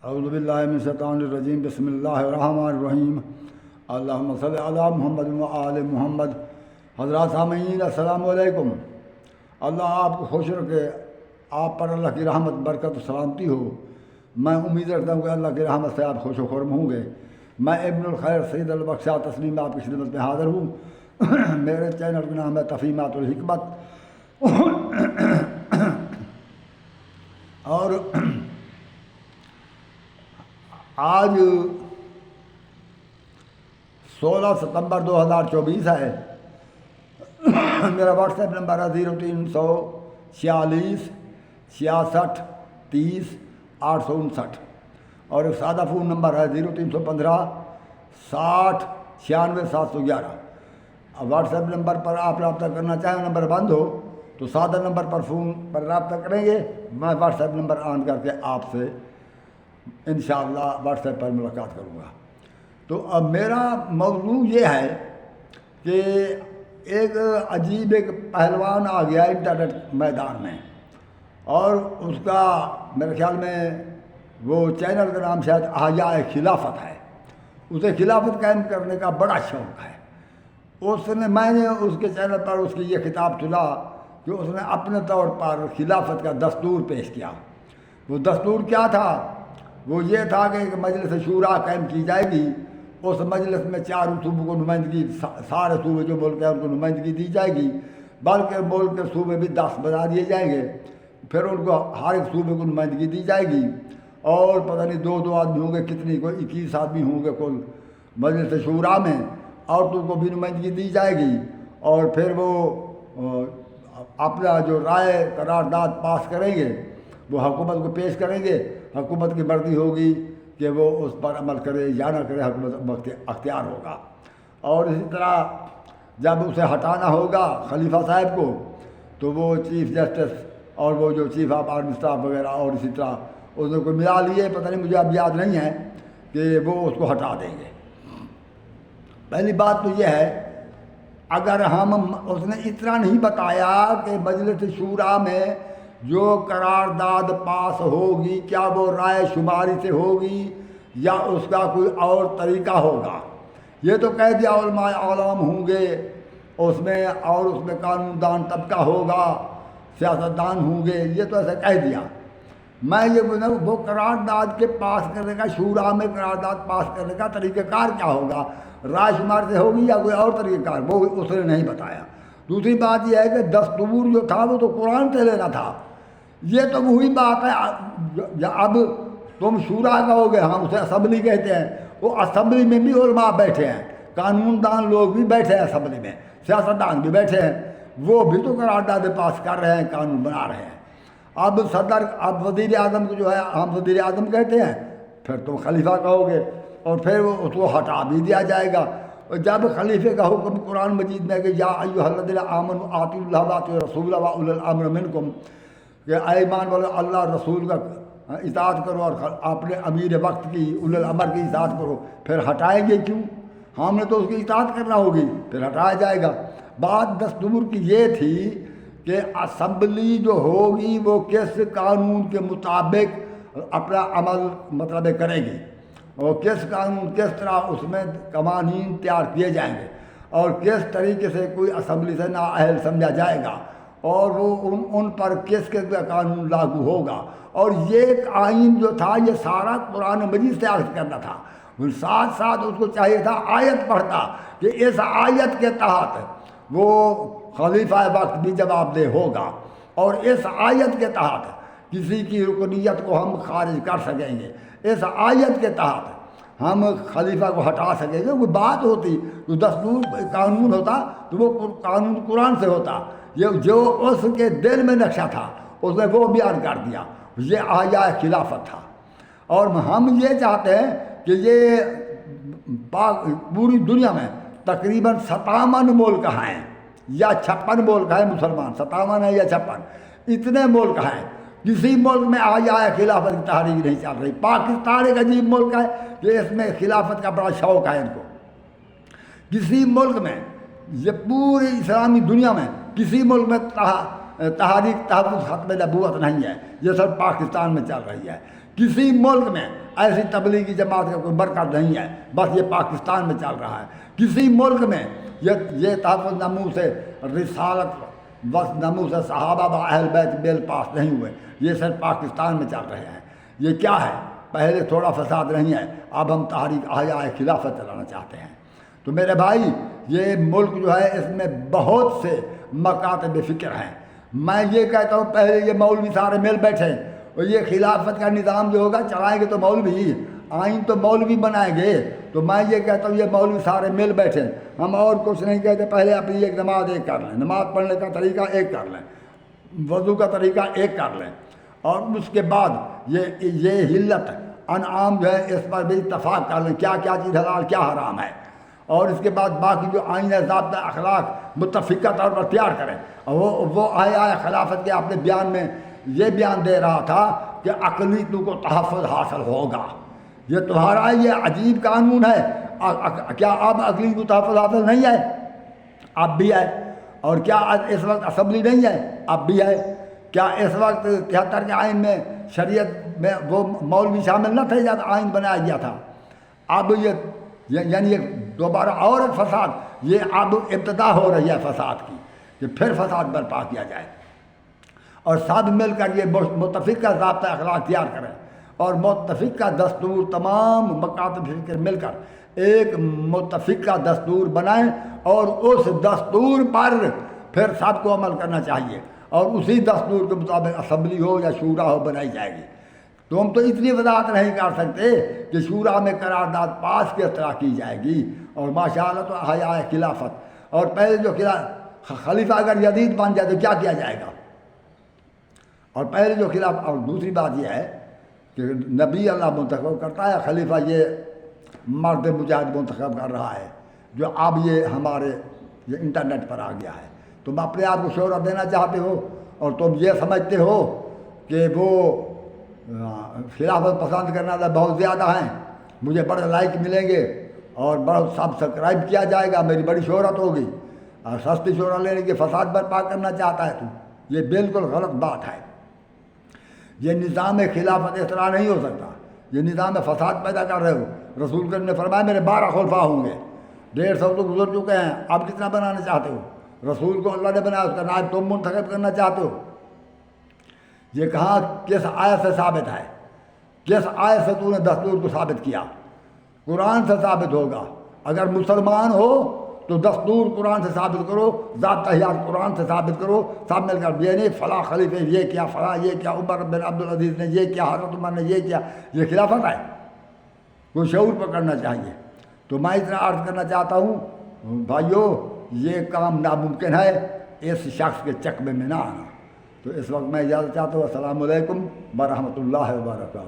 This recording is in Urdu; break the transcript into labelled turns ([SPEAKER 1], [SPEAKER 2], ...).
[SPEAKER 1] اعوذ باللہ من الشیطان الرجیم بسم اللہ الرحمن الرحیم اللہم صلی علی محمد و آل محمد۔ حضرات سامعین السلام علیکم۔ اللہ آپ کو خوش رکھے، آپ پر اللہ کی رحمت برکت و سلامتی ہو۔ میں امید رکھتا ہوں کہ اللہ کی رحمت سے آپ خوش و خرم ہوں گے۔ میں ابن الخیر سید البخشا تسلیم آپ کی خدمت میں حاضر ہوں۔ میرے چینل کا نام ہے تفہیمات الحکمت، اور آج 16 ستمبر 2024 ہے۔ میرا واٹس ایپ نمبر ہے 0346 66 30 859، اور ایک سادہ فون نمبر ہے 0315 60 96 711۔ واٹس ایپ نمبر پر آپ رابطہ کرنا چاہیں، نمبر بند ہو تو سادہ نمبر پر فون پر رابطہ کریں گے، میں واٹس ایپ نمبر آن کر کے آپ سے انشاءاللہ واٹس ایپ پر ملاقات کروں گا۔ تو اب میرا موضوع یہ ہے کہ ایک عجیب ایک پہلوان آ گیا انٹرنیٹ میدان میں، اور اس کا میرے خیال میں وہ چینل کا نام شاید احیاء خلافت ہے۔ اسے خلافت قائم کرنے کا بڑا شوق ہے۔ میں نے اس کے چینل پر اس کی یہ خطاب سنا کہ اس نے اپنے طور پر خلافت کا دستور پیش کیا۔ وہ دستور کیا تھا؟ وہ یہ تھا کہ ایک مجلس شورا قائم کی جائے گی، اس مجلس میں 4 صوبوں کو نمائندگی، سارے صوبے جو ملک ہیں ان کو نمائندگی دی جائے گی، بلکہ ملک کے صوبے بھی 10 بنا دیے جائیں گے، پھر ان کو ہر ایک صوبے کو نمائندگی دی جائے گی، اور پتہ نہیں 2 آدمی ہوں گے، کتنی کوئی 21 آدمی ہوں گے کل مجلس شورا میں، عورتوں کو بھی نمائندگی دی جائے گی، اور پھر وہ اپنا جو رائے قرارداد پاس کریں گے وہ حکومت کو پیش کریں گے۔ حکومت کی مرضی ہوگی کہ وہ اس پر عمل کرے یا نہ کرے، حکومت اختیار ہوگا۔ اور اسی طرح جب اسے ہٹانا ہوگا خلیفہ صاحب کو، تو وہ چیف جسٹس اور وہ جو چیف آف آرمی اسٹاف وغیرہ اور اسی طرح اس نے کوئی ملا لیے، پتہ نہیں مجھے اب یاد نہیں ہے، کہ وہ اس کو ہٹا دیں گے۔ پہلی بات تو یہ ہے، اگر اس نے اتنا نہیں بتایا کہ مجلس شورا میں جو قرارداد پاس ہوگی کیا وہ رائے شماری سے ہوگی یا اس کا کوئی اور طریقہ ہوگا۔ یہ تو کہہ دیا علماء اعلام ہوں گے اس میں، اور اس میں قانون دان طبقہ ہوگا، سیاستدان ہوں گے، یہ تو ایسے کہہ دیا۔ میں یہ بولوں وہ قرارداد کے پاس کرنے کا، شورا میں قرارداد پاس کرنے کا طریقہ کار کیا ہوگا، رائے شمار سے ہوگی یا کوئی اور طریقہ کار، وہ اس نے نہیں بتایا۔ دوسری بات یہ ہے کہ دستور جو تھا وہ تو قرآن سے لینا تھا۔ یہ تو وہی بات ہے، اب تم شورا کہو گے، ہم اسے اسمبلی کہتے ہیں، وہ اسمبلی میں بھی علماء بیٹھے ہیں، قانون دان لوگ بھی بیٹھے ہیں اسمبلی میں، سیاستدان بھی بیٹھے ہیں، وہ بھی تو قرارداد پاس کر رہے ہیں، قانون بنا رہے ہیں۔ اب اب وزیر اعظم کو جو ہے ہم وزیر اعظم کہتے ہیں، پھر تم خلیفہ کہو گے، اور پھر وہ اس کو ہٹا بھی دیا جائے گا۔ اور جب خلیفے کا حکم قرآن مجید میں کہ یا ایھا الذین آمنوا اطیعوا اللہ واطیعوا الرسول واولی الامر منکم، کہ اے ایمان والو اللہ رسول کا اطاعت کرو اور اپنے امیر وقت کی، اولی الامر کی اطاعت کرو، پھر ہٹائیں گے کیوں؟ ہم نے تو اس کی اطاعت کرنا ہوگی، پھر ہٹایا جائے گا۔ بات دستور کی یہ تھی کہ اسمبلی جو ہوگی وہ کس قانون کے مطابق اپنا عمل مطلب کرے گی، اور کس قانون کس طرح اس میں قوانین تیار کیے جائیں گے، اور کس طریقے سے کوئی اسمبلی سے نااہل سمجھا جائے گا، اور وہ ان پر کس کا قانون لاگو ہوگا۔ اور یہ آئین جو تھا یہ سارا قرآن مجید سے اخذ کرنا تھا۔ ساتھ ساتھ اس کو چاہیے تھا آیت پڑھتا کہ اس آیت کے تحت وہ خلیفہ وقت بھی جواب دہ ہوگا، اور اس آیت کے تحت کسی کی رکنیت کو ہم خارج کر سکیں گے، اس آیت کے تحت ہم خلیفہ کو ہٹا سکیں گے۔ کوئی بات ہوتی تو دستور قانون ہوتا تو وہ قانون قرآن سے ہوتا، یہ جو اس کے دل میں نقشہ تھا اس نے وہ بیان کر دیا، یہ احیاء خلافت تھا۔ اور ہم یہ چاہتے ہیں کہ یہ پوری دنیا میں تقریباً 57 ملک ہیں یا 56 ملک ہیں مسلمان، 57 ہے یا 56، اتنے ملک ہیں، کسی ملک میں احیاء خلافت کی تحریک نہیں چل رہی۔ پاکستان ایک عجیب ملک ہے کہ اس میں خلافت کا بڑا شوق ہے ان کو۔ کسی ملک میں، یہ پوری اسلامی دنیا میں کسی ملک میں تحریک تحفظ ختم نبوت نہیں ہے، یہ سب پاکستان میں چل رہی ہے۔ کسی ملک میں ایسی تبلیغی جماعت کا کوئی مرکز نہیں ہے، بس یہ پاکستان میں چل رہا ہے۔ کسی ملک میں یہ تحفظ ناموس رسالت بس ناموس صحابہ و اہل بیت بیل پاس نہیں ہوئے، یہ صرف پاکستان میں چل رہے ہیں۔ یہ کیا ہے؟ پہلے تھوڑا فساد نہیں ہے، اب ہم تحریک احیاء خلافت چلانا چاہتے ہیں۔ تو میرے بھائی، یہ ملک جو ہے اس میں بہت سے مکاتب فکر ہیں۔ میں یہ کہتا ہوں پہلے یہ مولوی سارے مل بیٹھے اور یہ خلافت کا نظام جو ہوگا چلائیں گے تو مولوی، آئین تو مولوی بنائیں گے۔ تو میں یہ کہتا ہوں یہ مولوی سارے مل بیٹھے، ہم اور کچھ نہیں کہتے، پہلے اپنی ایک نماز ایک کر لیں، نماز پڑھنے کا طریقہ ایک کر لیں، وضو کا طریقہ ایک کر لیں، اور اس کے بعد یہ حلت انعام جو ہے اس پر بھی اتفاق کر لیں، کیا کیا چیز حلال کیا حرام ہے، اور اس کے بعد باقی جو آئین ضابطہ اخلاق متفقہ طور پر تیار کریں۔ اور وہ آیا خلافت کے اپنے بیان میں یہ بیان دے رہا تھا کہ اقلیتوں کو تحفظ حاصل ہوگا۔ یہ تمہارا یہ عجیب قانون ہے، کیا اب اقلیت کو تحفظ حاصل نہیں ہے؟ اب بھی ہے۔ اور کیا اس وقت اسمبلی نہیں ہے؟ اب بھی ہے۔ کیا اس وقت 73 کے آئین میں شریعت میں وہ مولوی شامل نہ تھے جب آئین بنایا گیا تھا؟ اب یعنی یہ دوبارہ اور ایک فساد، یہ اب ابتدا ہو رہی ہے فساد کی، کہ پھر فساد برپا کیا جائے، اور سب مل کر یہ متفقہ ضابطہ اخلاق تیار کریں، اور متفقہ دستور تمام مکاتب فکر مل کر ایک متفقہ دستور بنائیں، اور اس دستور پر پھر سب کو عمل کرنا چاہیے، اور اسی دستور کے مطابق اسمبلی ہو یا شورا ہو بنائی جائے گی۔ تو ہم تو اتنی وضاحت نہیں کر سکتے کہ شورا میں قرارداد پاس کس طرح کی جائے گی، اور ماشاءاللہ تو احیاء خلافت، اور پہلے جو خلیفہ اگر یزید بن جائے تو کیا کیا جائے گا، اور پہلے جو خلاف۔ اور دوسری بات یہ ہے کہ نبی اللہ منتخب کرتا ہے، خلیفہ یہ مرد مجاہد منتخب کر رہا ہے، جو اب یہ ہمارے یہ انٹرنیٹ پر آ گیا ہے۔ تم اپنے آپ کو شہرت دینا چاہتے ہو، اور تم یہ سمجھتے ہو کہ وہ خلافت پسند کرنے والے بہت زیادہ ہیں، مجھے بڑے لائک ملیں گے اور بڑا سبسکرائب کیا جائے گا، میری بڑی شہرت ہوگی، اور سستی شہرت لینے کے فساد برپا کرنا چاہتا ہے تو یہ بالکل غلط بات ہے۔ یہ نظام خلافت اس طرح نہیں ہو سکتا، یہ نظام فساد پیدا کر رہے ہو۔ رسول کریم نے فرمایا میرے 12 خلفاء ہوں گے، 150 تو گزر چکے ہیں، اب کتنا بنانا چاہتے ہو؟ رسول کو اللہ نے بنایا، اس کا نائب تم منتخب کرنا چاہتے ہو؟ یہ کہاں کس آیت سے ثابت ہے؟ کس آیت سے تو نے دستور کو ثابت کیا؟ قرآن سے ثابت ہوگا۔ اگر مسلمان ہو تو دستور قرآن سے ثابت کرو، ضابطہ حیات قرآن سے ثابت کرو، سب مل کر یہ نہیں فلاں خلیفے یہ کیا، فلاں یہ کیا، عمر بن عبدالعزیز نے یہ کیا، حضرت عمر نے یہ کیا، یہ خلافت ہے؟ کوئی شعور پکڑنا چاہیے۔ تو میں اتنا عرض کرنا چاہتا ہوں بھائیو، یہ کام ناممکن ہے اس شخص کے چکمے میں نہ آنا۔ تو اس وقت میں اجازت چاہتا ہوں، السلام علیکم ورحمۃ اللہ وبرکاتہ۔